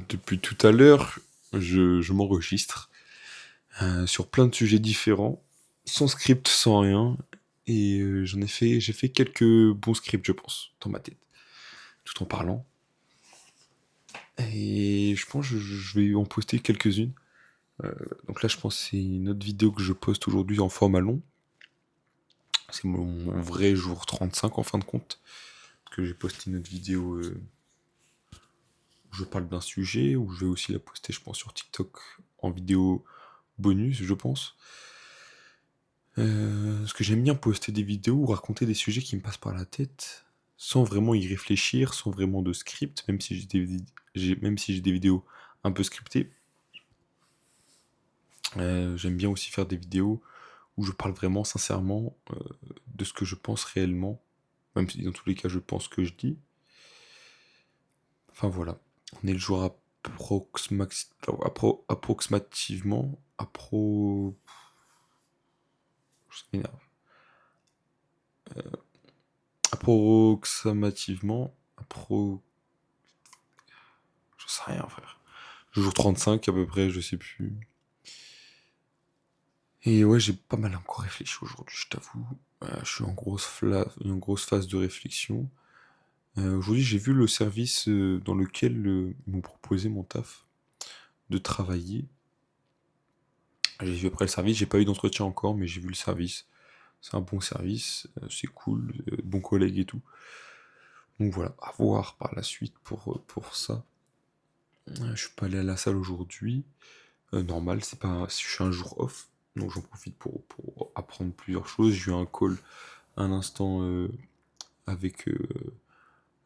Depuis tout à l'heure, je m'enregistre sur plein de sujets différents, sans script, sans rien, et j'ai fait quelques bons scripts, je pense, dans ma tête, tout en parlant. Et je pense que je vais en poster quelques-unes. Donc là, je pense que c'est une autre vidéo que je poste aujourd'hui en format long. C'est mon vrai jour 35 en fin de compte, que j'ai posté une autre vidéo où je parle d'un sujet, où je vais aussi la poster, je pense, sur TikTok en vidéo bonus, je pense. Parce que j'aime bien poster des vidéos ou raconter des sujets qui me passent par la tête, sans vraiment y réfléchir, sans vraiment de script, même si même si j'ai des vidéos un peu scriptées. J'aime bien aussi faire des vidéos où je parle vraiment sincèrement de ce que je pense réellement, même si dans tous les cas je pense que je dis. Enfin voilà, on est le jour approximativement, ça m'énerve. Approximativement, je sais rien frère. Le jour 35 à peu près, je sais plus. Et ouais, j'ai pas mal encore réfléchi aujourd'hui, je t'avoue. Je suis en une grosse phase de réflexion. Aujourd'hui, j'ai vu le service dans lequel ils m'ont proposé mon taf de travailler. J'ai vu après le service, j'ai pas eu d'entretien encore, mais j'ai vu le service. C'est un bon service, c'est cool, bon collègue et tout. Donc voilà, à voir par la suite pour ça. Je suis pas allé à la salle aujourd'hui. Normal, c'est pas, si je suis un jour off, donc j'en profite pour apprendre plusieurs choses. J'ai eu un call un instant avec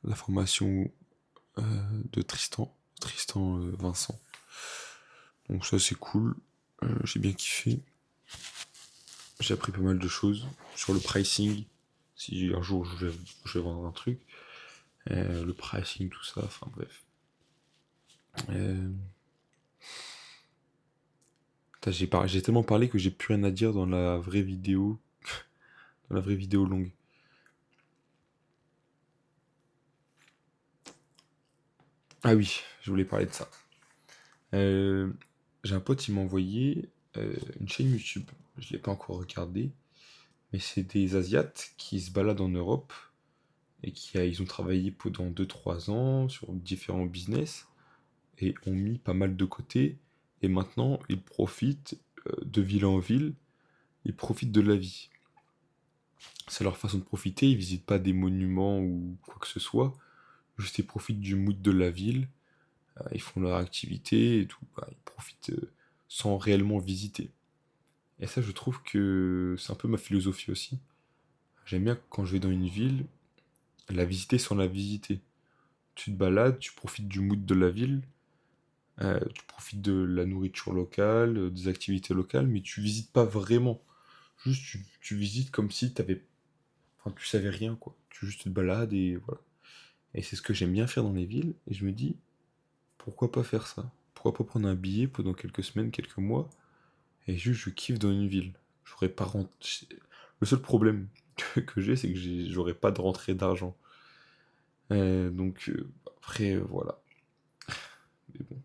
la formation de Tristan Vincent. Donc ça c'est cool, j'ai bien kiffé. J'ai appris pas mal de choses sur le pricing. Si un jour je vais vendre un truc, le pricing, tout ça, enfin bref. Euh, j'ai tellement parlé que j'ai plus rien à dire dans la vraie vidéo, dans la vraie vidéo longue. Ah oui, je voulais parler de ça. Euh, j'ai un pote, il m'a envoyé une chaîne YouTube. Je l'ai pas encore regardé, mais c'est des Asiates qui se baladent en Europe et ils ont travaillé pendant 2 3 ans sur différents business et ont mis pas mal de côté. Et maintenant, ils profitent de ville en ville, ils profitent de la vie. C'est leur façon de profiter, ils visitent pas des monuments ou quoi que ce soit, juste ils profitent du mood de la ville, ils font leur activité et tout, bah, ils profitent sans réellement visiter. Et ça, je trouve que c'est un peu ma philosophie aussi. J'aime bien quand je vais dans une ville, la visiter sans la visiter. Tu te balades, tu profites du mood de la ville, tu profites de la nourriture locale, des activités locales, mais tu visites pas vraiment. Juste, tu visites comme si enfin, tu savais rien, quoi. Tu juste te balades et voilà. Et c'est ce que j'aime bien faire dans les villes. Et je me dis, pourquoi pas faire ça? Pourquoi pas prendre un billet pendant quelques semaines, quelques mois, et juste je kiffe dans une ville. J'aurais pas Le seul problème que j'ai, c'est que j'aurais pas de rentrée d'argent. Donc après, voilà. Mais bon.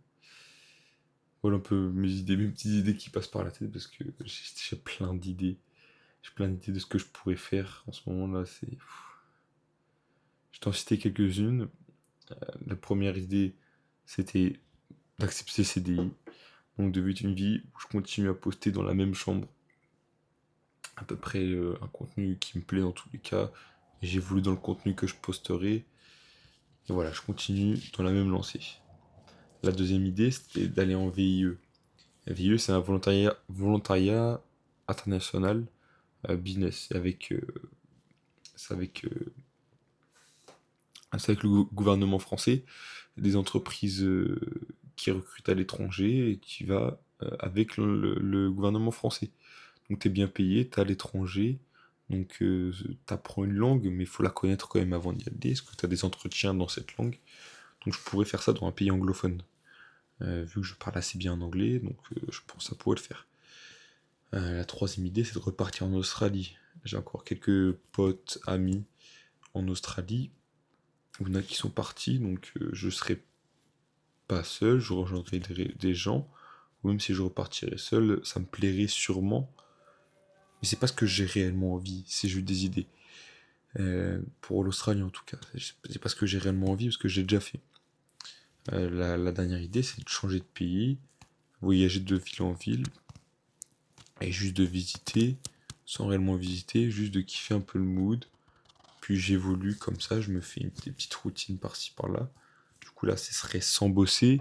Voilà un peu mes petites idées qui passent par la tête parce que j'ai plein d'idées. J'ai plein d'idées de ce que je pourrais faire en ce moment-là. Je t'en citer quelques-unes. La première idée, c'était d'accepter le CDI. Donc de vivre une vie où je continue à poster dans la même chambre. À peu près un contenu qui me plaît dans tous les cas. Et j'évolue dans le contenu que je posterai. Et voilà, je continue dans la même lancée. La deuxième idée, c'était d'aller en VIE. VIE, c'est un volontariat international business. C'est avec, c'est avec le gouvernement français, des entreprises qui recrutent à l'étranger et qui va avec le gouvernement français. Donc tu es bien payé, tu es à l'étranger, donc tu apprends une langue, mais il faut la connaître quand même avant d'y aller, parce que tu as des entretiens dans cette langue. Donc je pourrais faire ça dans un pays anglophone. Vu que je parle assez bien en anglais, donc je pense que ça pourrait le faire. La troisième idée, c'est de repartir en Australie. J'ai encore quelques potes, amis en Australie. Il y en a qui sont partis, donc je serai pas seul, je rejoindrai des gens, ou même si je repartirais seul, ça me plairait sûrement. Mais c'est pas ce que j'ai réellement envie, c'est juste des idées. Pour l'Australie en tout cas, c'est pas ce que j'ai réellement envie parce que j'ai déjà fait. La dernière idée, c'est de changer de pays, voyager de ville en ville, et juste de visiter, sans réellement visiter, juste de kiffer un peu le mood. Puis j'évolue comme ça, je me fais des petites routines par-ci par-là. Du coup là, ce serait sans bosser,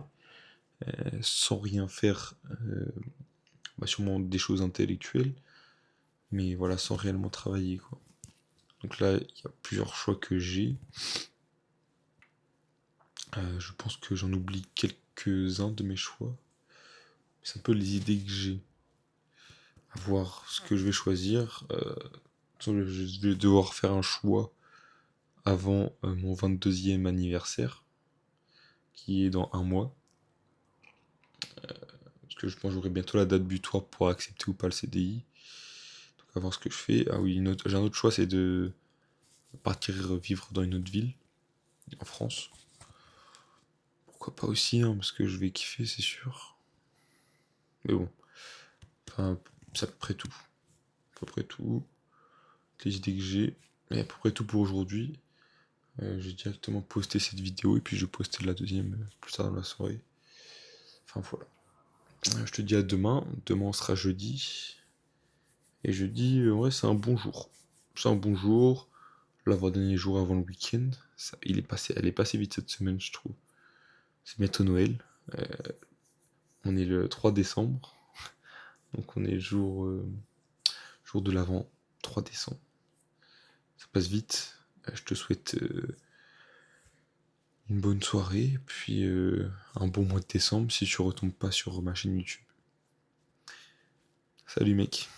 sans rien faire, sûrement des choses intellectuelles, mais voilà, sans réellement travailler quoi. Donc là, il y a plusieurs choix que j'ai. Je pense que j'en oublie quelques-uns de mes choix. C'est un peu les idées que j'ai. À voir ce que je vais choisir. Je vais devoir faire un choix avant mon 22e anniversaire, qui est dans un mois. Parce que je pense que j'aurai bientôt la date butoir pour accepter ou pas le CDI. Donc à voir ce que je fais. Ah oui, j'ai un autre choix, c'est de partir vivre dans une autre ville, en France. Pourquoi pas aussi, hein, parce que je vais kiffer, c'est sûr. Mais bon, enfin, c'est à peu près tout. À peu près tout. Les idées que j'ai. Et à peu près tout pour aujourd'hui. J'ai directement posté cette vidéo et puis je vais poster la deuxième plus tard dans la soirée. Enfin voilà. Je te dis à demain. Demain on sera jeudi. Et jeudi, ouais, c'est un bon jour. C'est un bon jour. L'avant-dernier jour avant le week-end. Elle est passée vite cette semaine, je trouve. C'est bientôt Noël. Euh, on est le 3 décembre. Donc on est jour de l'avant. 3 décembre. Ça passe vite. Je te souhaite une bonne soirée. Puis un bon mois de décembre si tu retombes pas sur ma chaîne YouTube. Salut mec.